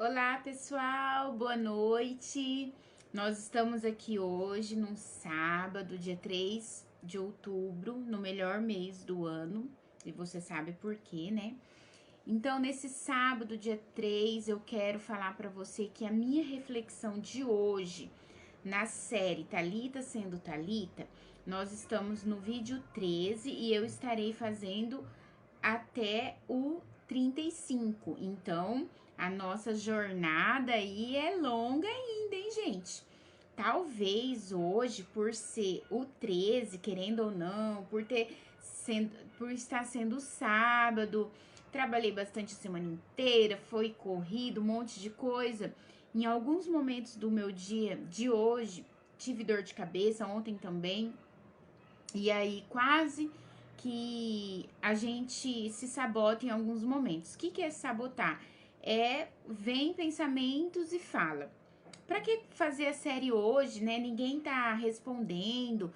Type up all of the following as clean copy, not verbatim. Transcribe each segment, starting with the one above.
Olá, pessoal, boa noite. Nós estamos aqui hoje, num sábado, dia 3 de outubro, no melhor mês do ano, e você sabe por quê, né? Então, nesse sábado, dia 3, eu quero falar para você que a minha reflexão de hoje, na série Talita sendo Talita, nós estamos no vídeo 13 e eu estarei fazendo até o 35. Então, a nossa jornada aí é longa ainda, hein, gente? Talvez hoje, por ser o 13, querendo ou não, por estar sendo sábado, trabalhei bastante a semana inteira, foi corrido, um monte de coisa. Em alguns momentos do meu dia de hoje, tive dor de cabeça, ontem também. E aí, quase que a gente se sabota em alguns momentos. O que é sabotar? Vem pensamentos e fala. Pra que fazer a série hoje, né? Ninguém tá respondendo.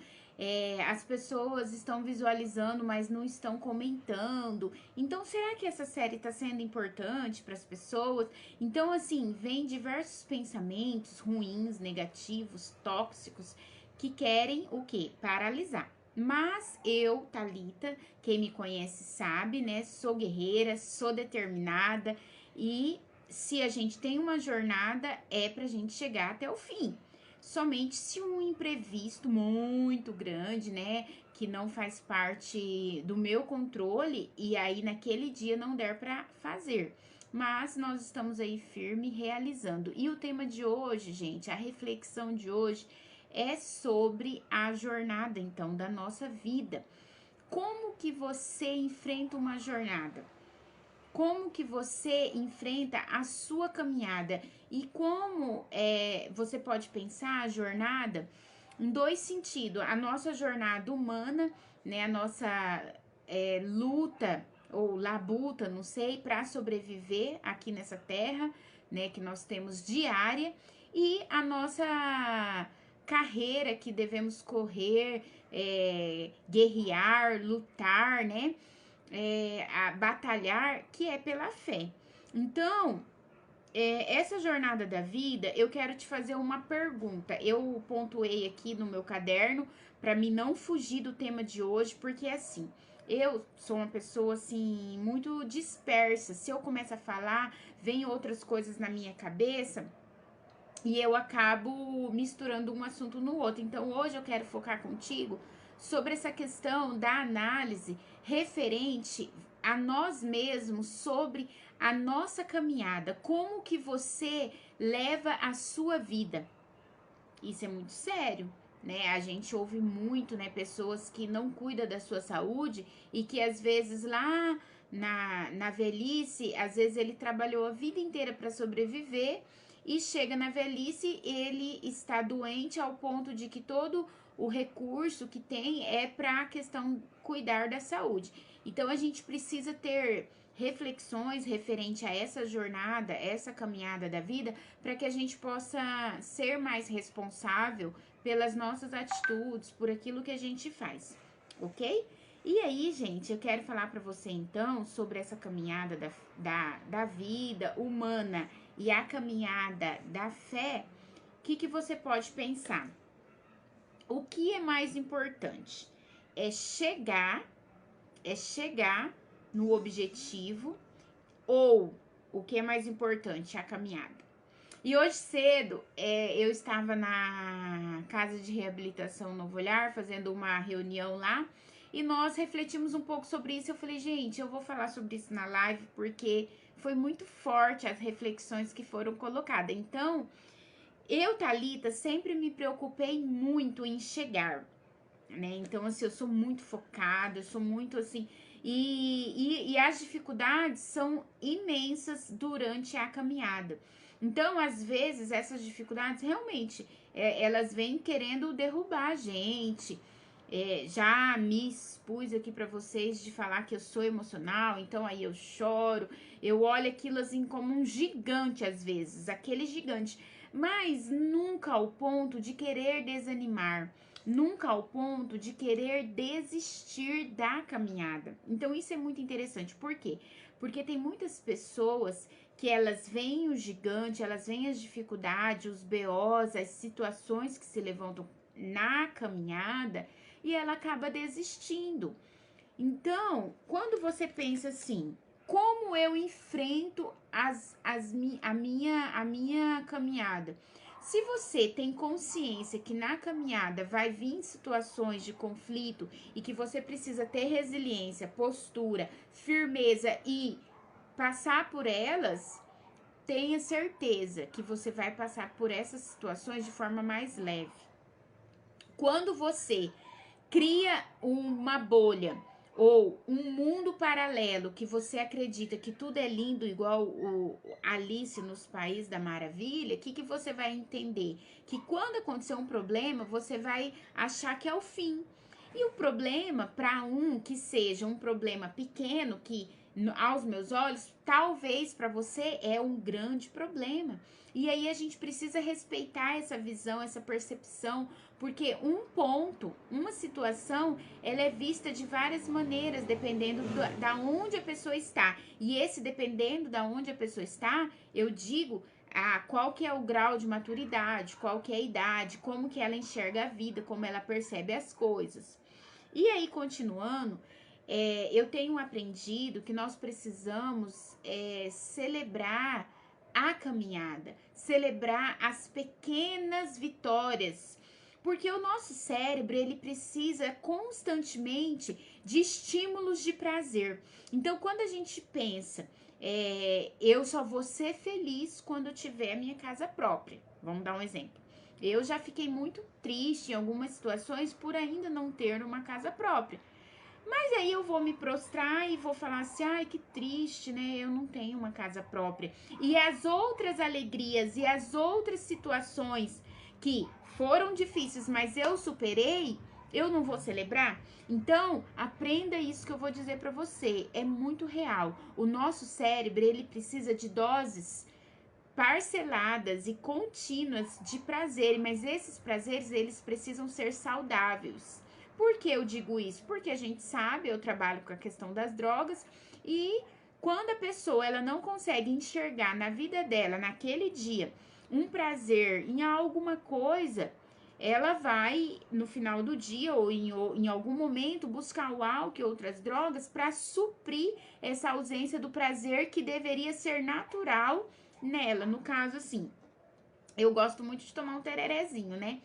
As pessoas estão visualizando, mas não estão comentando. Então, será que essa série tá sendo importante para as pessoas? Então, assim, vem diversos pensamentos ruins, negativos, tóxicos, que querem o quê? Paralisar. Mas eu, Talita, quem me conhece sabe, né? Sou guerreira, sou determinada e se a gente tem uma jornada é pra gente chegar até o fim. Somente se um imprevisto muito grande, né, que não faz parte do meu controle e aí naquele dia não der pra fazer. Mas nós estamos aí firme realizando. E o tema de hoje, gente, a reflexão de hoje é sobre a jornada, então, da nossa vida. Como que você enfrenta uma jornada? Como que você enfrenta a sua caminhada? E como você pode pensar a jornada em dois sentidos. A nossa jornada humana, né? A nossa luta ou labuta, não sei, para sobreviver aqui nessa terra, né? Que nós temos diária. E a nossa carreira que devemos correr, guerrear, lutar, né? A batalhar, que é pela fé. Então, essa jornada da vida, eu quero te fazer uma pergunta. Eu pontuei aqui no meu caderno para mim não fugir do tema de hoje, porque assim, eu sou uma pessoa assim muito dispersa. Se eu começo a falar, vem outras coisas na minha cabeça e eu acabo misturando um assunto no outro. Então, hoje eu quero focar contigo sobre essa questão da análise referente a nós mesmos, sobre a nossa caminhada, como que você leva a sua vida. Isso é muito sério, né? A gente ouve muito, né, pessoas que não cuidam da sua saúde e que às vezes lá na velhice, às vezes ele trabalhou a vida inteira para sobreviver e chega na velhice, ele está doente ao ponto de que todo o recurso que tem é para a questão cuidar da saúde. Então a gente precisa ter reflexões referente a essa jornada, essa caminhada da vida, para que a gente possa ser mais responsável pelas nossas atitudes, por aquilo que a gente faz, ok? E aí, gente, eu quero falar para você então sobre essa caminhada da vida humana e a caminhada da fé. O que você pode pensar? O que é mais importante? É chegar, é chegar no objetivo, ou o que é mais importante? A caminhada. E hoje cedo, eu estava na Casa de Reabilitação Novo Olhar, fazendo uma reunião lá, e nós refletimos um pouco sobre isso. Eu falei, gente, eu vou falar sobre isso na live, porque foi muito forte as reflexões que foram colocadas. Então, eu, Thalita, sempre me preocupei muito em chegar, né? Então, assim, eu sou muito focada, eu sou muito assim. E as dificuldades são imensas durante a caminhada. Então, às vezes, essas dificuldades realmente elas vêm querendo derrubar a gente. Já me expus aqui para vocês de falar que eu sou emocional, então aí eu choro, eu olho aquilo assim como um gigante às vezes, aquele gigante, mas nunca ao ponto de querer desanimar, nunca ao ponto de querer desistir da caminhada. Então isso é muito interessante. Por quê? Porque tem muitas pessoas que elas veem o gigante, elas veem as dificuldades, os BOs, as situações que se levantam na caminhada e ela acaba desistindo. Então, quando você pensa assim, como eu enfrento a minha caminhada? Se você tem consciência que na caminhada vai vir situações de conflito e que você precisa ter resiliência, postura, firmeza e passar por elas, tenha certeza que você vai passar por essas situações de forma mais leve. Quando você cria uma bolha ou um mundo paralelo que você acredita que tudo é lindo igual o Alice nos Países da Maravilha, o que você vai entender? Que quando acontecer um problema, você vai achar que é o fim. E o problema, para um que seja um problema pequeno, que aos meus olhos, talvez para você é um grande problema. E aí a gente precisa respeitar essa visão, essa percepção, porque um ponto, uma situação, ela é vista de várias maneiras, dependendo da onde a pessoa está. E esse dependendo da onde a pessoa está, eu digo qual que é o grau de maturidade, qual que é a idade, como que ela enxerga a vida, como ela percebe as coisas. E aí, continuando, eu tenho aprendido que nós precisamos celebrar a caminhada, celebrar as pequenas vitórias, porque o nosso cérebro, ele precisa constantemente de estímulos de prazer. Então, quando a gente pensa, eu só vou ser feliz quando eu tiver a minha casa própria. Vamos dar um exemplo. Eu já fiquei muito triste em algumas situações por ainda não ter uma casa própria. Mas aí eu vou me prostrar e vou falar assim, ai, que triste, né? Eu não tenho uma casa própria. E as outras alegrias e as outras situações que foram difíceis, mas eu superei, eu não vou celebrar? Então, aprenda isso que eu vou dizer pra você. É muito real. O nosso cérebro, ele precisa de doses parceladas e contínuas de prazer, mas esses prazeres, eles precisam ser saudáveis. Por que eu digo isso? Porque a gente sabe, eu trabalho com a questão das drogas e quando a pessoa ela não consegue enxergar na vida dela, naquele dia, um prazer em alguma coisa, ela vai, no final do dia ou em algum momento, buscar o álcool e outras drogas para suprir essa ausência do prazer que deveria ser natural nela. No caso, assim, eu gosto muito de tomar um tererezinho, né?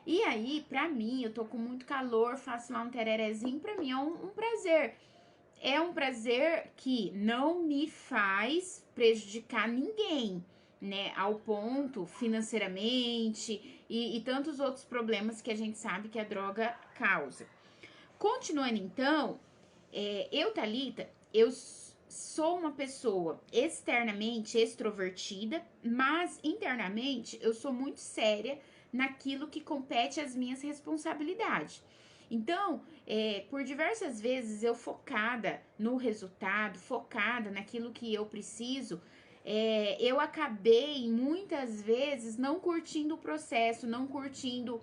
E aí, pra mim, eu tô com muito calor, faço lá um tererezinho, pra mim é um prazer. É um prazer que não me faz prejudicar ninguém, né? Ao ponto financeiramente e tantos outros problemas que a gente sabe que a droga causa. Continuando então, eu, Thalita, eu sou uma pessoa externamente extrovertida, mas internamente eu sou muito séria naquilo que compete às minhas responsabilidades. Então, por diversas vezes eu focada no resultado, focada naquilo que eu preciso, eu acabei muitas vezes não curtindo o processo, não curtindo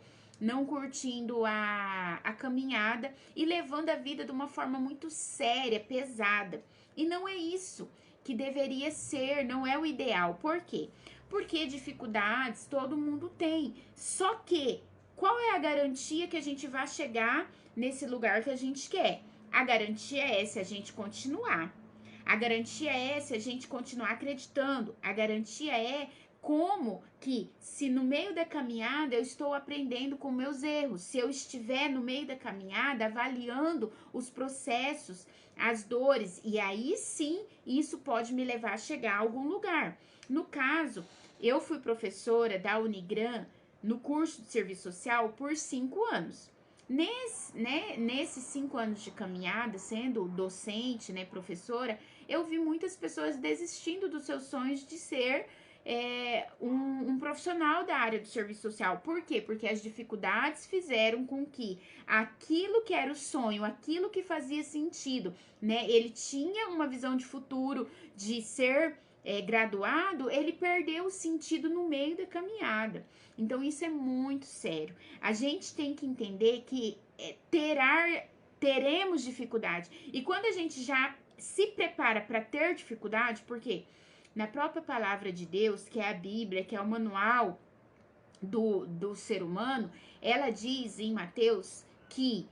a caminhada e levando a vida de uma forma muito séria, pesada. E não é isso que deveria ser, não é o ideal. Por quê? Porque dificuldades todo mundo tem. Só que qual é a garantia que a gente vai chegar nesse lugar que a gente quer? A garantia é se a gente continuar. A garantia é se a gente continuar acreditando. A garantia é como que, se no meio da caminhada eu estou aprendendo com meus erros, se eu estiver no meio da caminhada avaliando os processos, as dores, e aí sim isso pode me levar a chegar a algum lugar. No caso, eu fui professora da Unigran no curso de serviço social por 5 anos. Nesses 5 anos de caminhada, sendo docente, né, professora, eu vi muitas pessoas desistindo dos seus sonhos de ser um profissional da área do serviço social. Por quê? Porque as dificuldades fizeram com que aquilo que era o sonho, aquilo que fazia sentido, né? Ele tinha uma visão de futuro, de ser graduado, ele perdeu o sentido no meio da caminhada. Então, isso é muito sério. A gente tem que entender que teremos dificuldade. E quando a gente já se prepara para ter dificuldade, por quê? na própria palavra de Deus, que é a Bíblia, que é o manual do ser humano, ela diz em Mateus que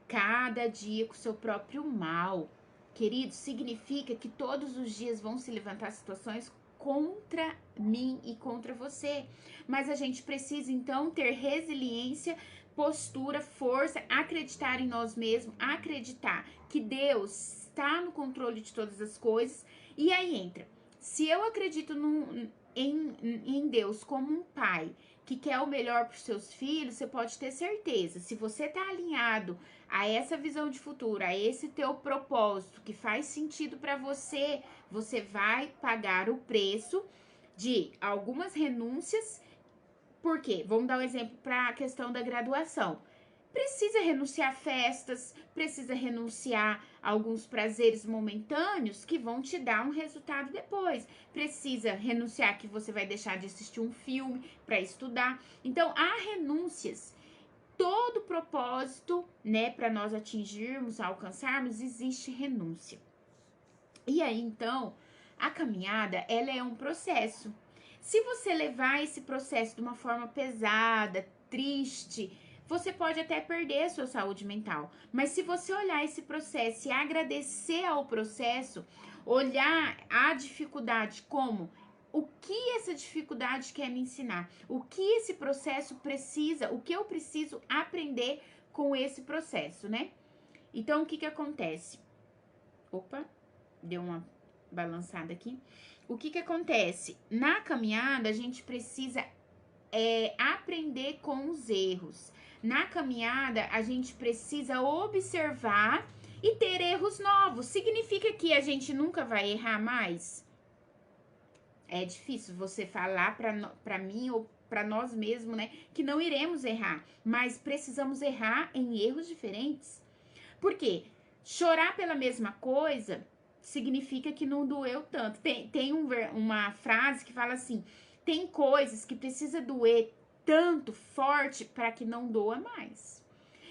cada dia com seu próprio mal. Querido, significa que todos os dias vão se levantar situações contra mim e contra você. Mas a gente precisa então ter resiliência, postura, força, acreditar em nós mesmos, acreditar que Deus está no controle de todas as coisas. E aí entra, se eu acredito em Deus como um pai que quer o melhor para os seus filhos, você pode ter certeza, se você está alinhado a essa visão de futuro, a esse teu propósito que faz sentido para você, você vai pagar o preço de algumas renúncias. Por quê? Vamos dar um exemplo para a questão da graduação. Precisa renunciar a festas, precisa renunciar a alguns prazeres momentâneos que vão te dar um resultado depois. Precisa renunciar que você vai deixar de assistir um filme para estudar. Então, há renúncias. Todo propósito, né, para nós atingirmos, alcançarmos, existe renúncia. E aí, então, a caminhada, ela é um processo. Se você levar esse processo de uma forma pesada, triste, você pode até perder a sua saúde mental. Mas se você olhar esse processo e agradecer ao processo, olhar a dificuldade como o que essa dificuldade quer me ensinar, o que esse processo precisa, o que eu preciso aprender com esse processo, né? Então, o que acontece? Opa, deu uma balançada aqui. O que acontece? Na caminhada, a gente precisa aprender com os erros. Na caminhada, a gente precisa observar e ter erros novos. Significa que a gente nunca vai errar mais? É difícil você falar para mim ou para nós mesmos, né, que não iremos errar, mas precisamos errar em erros diferentes. Por quê? Chorar pela mesma coisa significa que não doeu tanto. Tem uma frase que fala assim: tem coisas que precisa doer tanto, forte, para que não doa mais.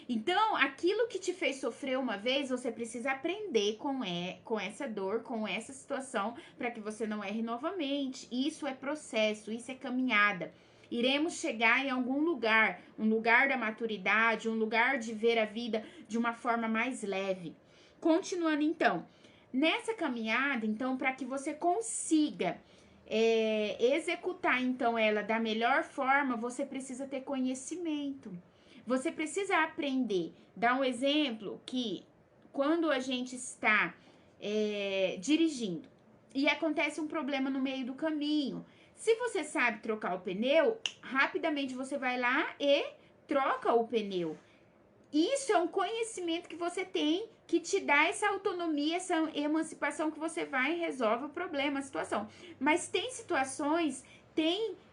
Então, aquilo que te fez sofrer uma vez, você precisa aprender com essa dor, com essa situação, para que você não erre novamente. Isso é processo, isso é caminhada. Iremos chegar em algum lugar, um lugar da maturidade, um lugar de ver a vida de uma forma mais leve. Continuando então, nessa caminhada, então, para que você consiga executar então ela da melhor forma, você precisa ter conhecimento. Você precisa aprender. Dá um exemplo que quando a gente está dirigindo e acontece um problema no meio do caminho, se você sabe trocar o pneu, rapidamente você vai lá e troca o pneu. Isso é um conhecimento que você tem que te dá essa autonomia, essa emancipação que você vai e resolve o problema, a situação. Mas tem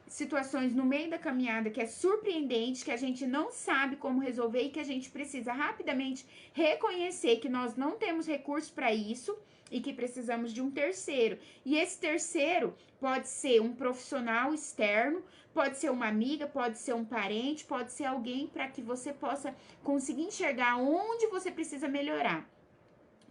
situações no meio da caminhada que é surpreendente, que a gente não sabe como resolver e que a gente precisa rapidamente reconhecer que nós não temos recursos para isso e que precisamos de um terceiro. E esse terceiro pode ser um profissional externo, pode ser uma amiga, pode ser um parente, pode ser alguém para que você possa conseguir enxergar onde você precisa melhorar.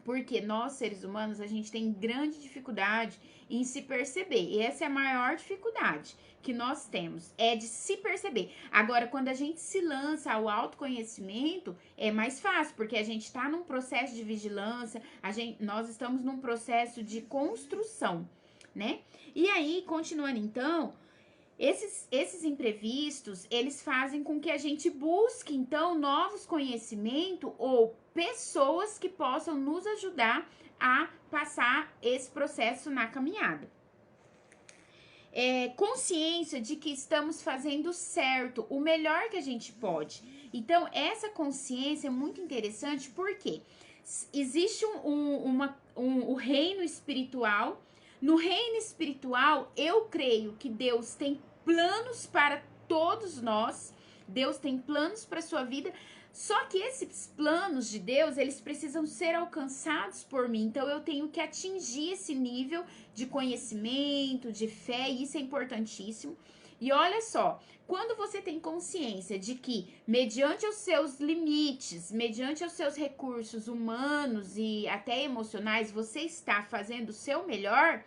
Porque nós, seres humanos, a gente tem grande dificuldade em se perceber. E essa é a maior dificuldade que nós temos, é de se perceber. Agora, quando a gente se lança ao autoconhecimento, é mais fácil, porque a gente está num processo de vigilância, nós estamos num processo de construção, né? E aí, continuando então, esses imprevistos, eles fazem com que a gente busque, então, novos conhecimentos ou pessoas que possam nos ajudar a passar esse processo na caminhada. Consciência de que estamos fazendo certo, o melhor que a gente pode. Então, essa consciência é muito interessante porque existe o reino espiritual. No reino espiritual, eu creio que Deus tem planos para todos nós. Deus tem planos para a sua vida. Só que esses planos de Deus, eles precisam ser alcançados por mim. Então, eu tenho que atingir esse nível de conhecimento, de fé, e isso é importantíssimo. E olha só, quando você tem consciência de que, mediante os seus limites, mediante os seus recursos humanos e até emocionais, você está fazendo o seu melhor,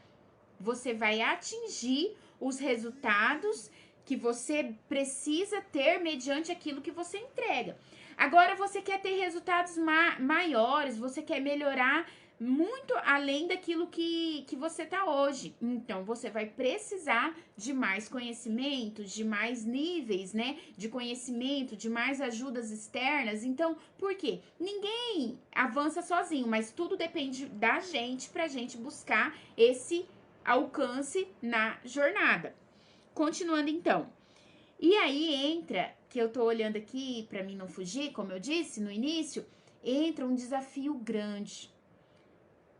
você vai atingir os resultados que você precisa ter mediante aquilo que você entrega. Agora, você quer ter resultados maiores, você quer melhorar muito além daquilo que você está hoje. Então, você vai precisar de mais conhecimento, de mais níveis, né? De conhecimento, de mais ajudas externas. Então, por quê? Ninguém avança sozinho, mas tudo depende da gente pra gente buscar esse alcance na jornada. Continuando então. E aí entra, que eu tô olhando aqui pra mim não fugir, como eu disse no início, entra um desafio grande.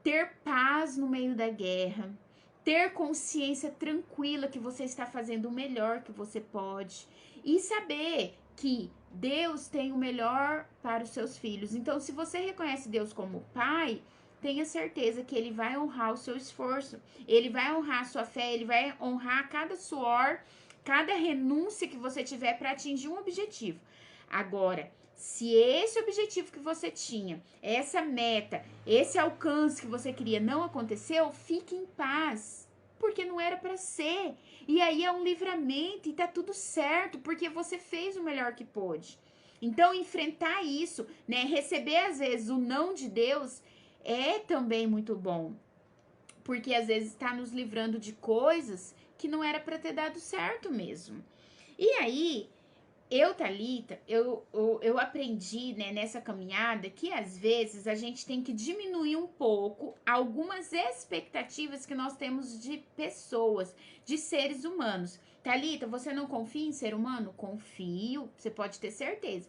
Ter paz no meio da guerra, ter consciência tranquila que você está fazendo o melhor que você pode e saber que Deus tem o melhor para os seus filhos. Então, se você reconhece Deus como pai, tenha certeza que ele vai honrar o seu esforço, ele vai honrar a sua fé, ele vai honrar cada suor, cada renúncia que você tiver para atingir um objetivo. Agora, se esse objetivo que você tinha, essa meta, esse alcance que você queria não aconteceu, fique em paz, porque não era para ser. E aí é um livramento e tá tudo certo, porque você fez o melhor que pôde. Então, enfrentar isso, né, receber às vezes o não de Deus é também muito bom, porque às vezes está nos livrando de coisas que não era para ter dado certo mesmo. E aí, Thalita, eu aprendi, né, nessa caminhada que às vezes a gente tem que diminuir um pouco algumas expectativas que nós temos de pessoas, de seres humanos. Thalita, você não confia em ser humano? Confio, você pode ter certeza.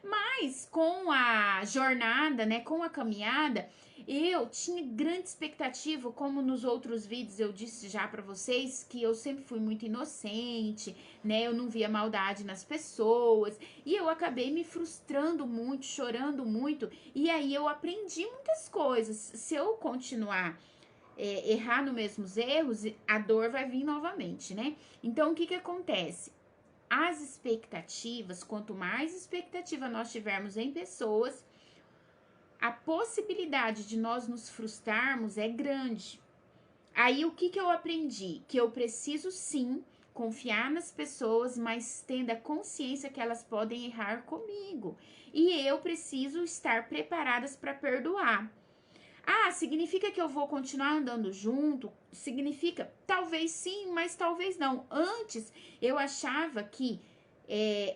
Mas com a jornada, né, com a caminhada, eu tinha grande expectativa, como nos outros vídeos eu disse já para vocês, que eu sempre fui muito inocente, né, eu não via maldade nas pessoas, e eu acabei me frustrando muito, chorando muito, e aí eu aprendi muitas coisas. Se eu continuar errar nos mesmos erros, a dor vai vir novamente, né? Então, o que acontece? As expectativas, quanto mais expectativa nós tivermos em pessoas, a possibilidade de nós nos frustrarmos é grande. Aí o que eu aprendi? Que eu preciso sim confiar nas pessoas, mas tendo a consciência que elas podem errar comigo. E eu preciso estar preparadas para perdoar. Ah, significa que eu vou continuar andando junto? Significa? Talvez sim, mas talvez não. Antes, eu achava que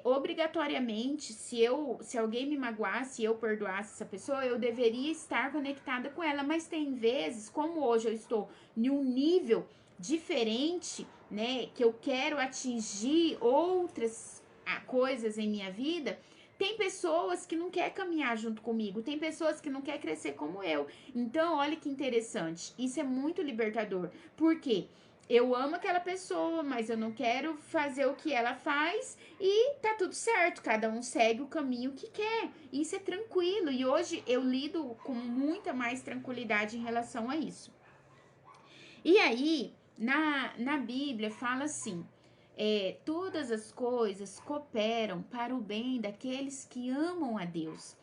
obrigatoriamente, se alguém me magoasse e eu perdoasse essa pessoa, eu deveria estar conectada com ela. Mas tem vezes, como hoje eu estou em um nível diferente, né, que eu quero atingir outras coisas em minha vida, tem pessoas que não querem caminhar junto comigo, tem pessoas que não querem crescer como eu. Então, olha que interessante, isso é muito libertador. Por quê? Eu amo aquela pessoa, mas eu não quero fazer o que ela faz e tá tudo certo, cada um segue o caminho que quer. Isso é tranquilo e hoje eu lido com muita mais tranquilidade em relação a isso. E aí, na Bíblia fala assim: todas as coisas cooperam para o bem daqueles que amam a Deus.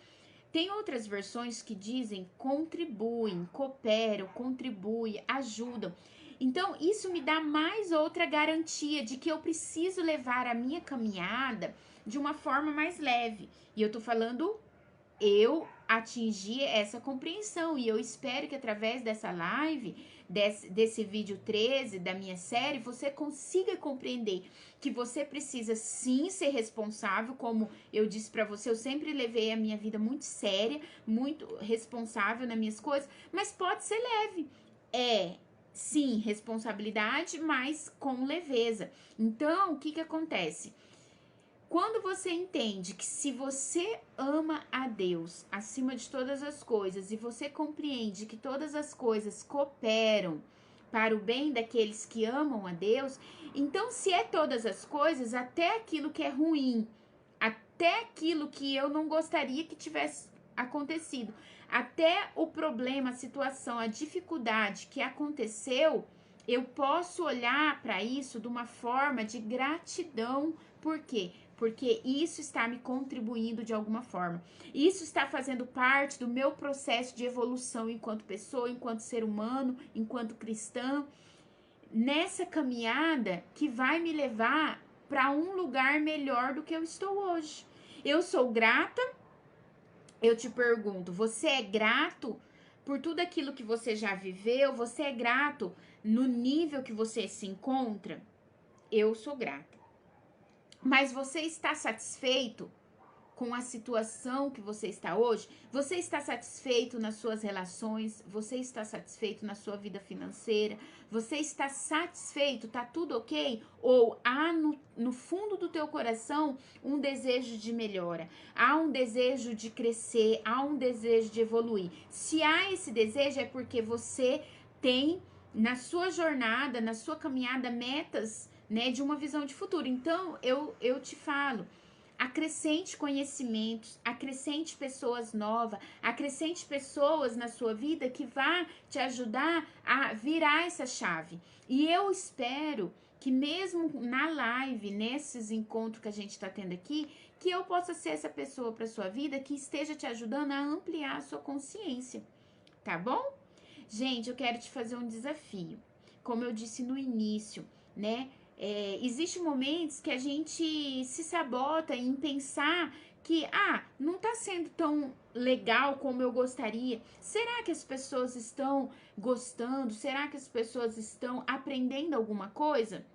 Tem outras versões que dizem contribuem, cooperam, contribuem, ajudam. Então, isso me dá mais outra garantia de que eu preciso levar a minha caminhada de uma forma mais leve. E eu tô falando, eu atingi essa compreensão e eu espero que através dessa live, desse vídeo 13 da minha série, você consiga compreender que você precisa sim ser responsável, como eu disse pra você, eu sempre levei a minha vida muito séria, muito responsável nas minhas coisas, mas pode ser leve. Sim, responsabilidade, mas com leveza. Então, o que acontece? Quando você entende que se você ama a Deus acima de todas as coisas e você compreende que todas as coisas cooperam para o bem daqueles que amam a Deus, então se é todas as coisas, até aquilo que é ruim, até aquilo que eu não gostaria que tivesse acontecido, até o problema, a situação, a dificuldade que aconteceu, eu posso olhar para isso de uma forma de gratidão. Por quê? Porque isso está me contribuindo de alguma forma. Isso está fazendo parte do meu processo de evolução enquanto pessoa, enquanto ser humano, enquanto cristã. nessa caminhada que vai me levar para um lugar melhor do que eu estou hoje. Eu sou grata, eu te pergunto, você é grato por tudo aquilo que você já viveu? Você é grato no nível que você se encontra? Eu sou grata. Mas você está satisfeito com a situação que você está hoje? Você está satisfeito nas suas relações? Você está satisfeito na sua vida financeira? Você está satisfeito? Tá tudo ok? Ou há no fundo do teu coração um desejo de melhora? Há um desejo de crescer? Há um desejo de evoluir? Se há esse desejo, é porque você tem na sua jornada, na sua caminhada, metas, né, de uma visão de futuro. Então, eu te falo, acrescente conhecimentos, acrescente pessoas novas, acrescente pessoas na sua vida que vá te ajudar a virar essa chave. E eu espero que mesmo na live, nesses encontros que a gente está tendo aqui, que eu possa ser essa pessoa para sua vida que esteja te ajudando a ampliar a sua consciência, tá bom? Gente, eu quero te fazer um desafio. Como eu disse no início, né? Existem momentos que a gente se sabota em pensar que, não tá sendo tão legal como eu gostaria. Será que as pessoas estão gostando? Será que as pessoas estão aprendendo alguma coisa?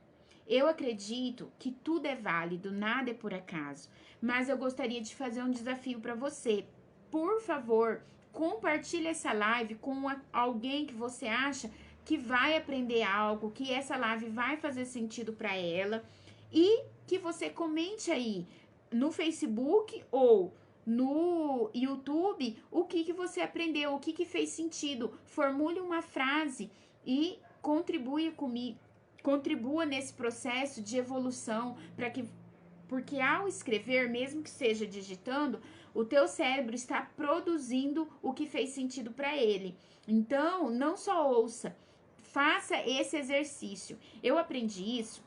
Eu acredito que tudo é válido, nada é por acaso. Mas eu gostaria de fazer um desafio para você. Por favor, compartilhe essa live com alguém que você acha que vai aprender algo, que essa live vai fazer sentido para ela e que você comente aí no Facebook ou no YouTube o que você aprendeu, o que fez sentido. Formule uma frase e contribua nesse processo de evolução para que, porque ao escrever, mesmo que seja digitando, o teu cérebro está produzindo o que fez sentido para ele. Então, não só ouça, faça esse exercício. Eu aprendi isso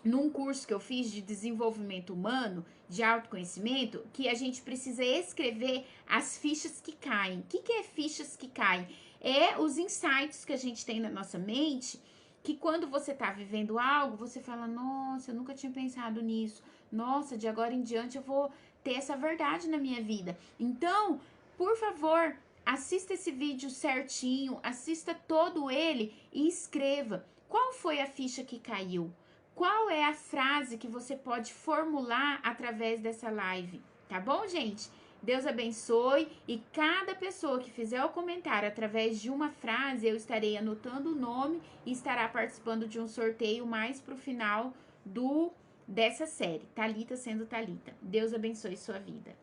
num curso que eu fiz de desenvolvimento humano, de autoconhecimento, que a gente precisa escrever as fichas que caem. O que é fichas que caem? É os insights que a gente tem na nossa mente, que quando você tá vivendo algo, você fala, nossa, eu nunca tinha pensado nisso. Nossa, de agora em diante eu vou ter essa verdade na minha vida. Então, por favor, assista esse vídeo certinho, assista todo ele e escreva. Qual foi a ficha que caiu? Qual é a frase que você pode formular através dessa live? Tá bom, gente? Deus abençoe e cada pessoa que fizer o comentário através de uma frase, eu estarei anotando o nome e estará participando de um sorteio mais pro final dessa série, Thalita sendo Thalita. Deus abençoe sua vida.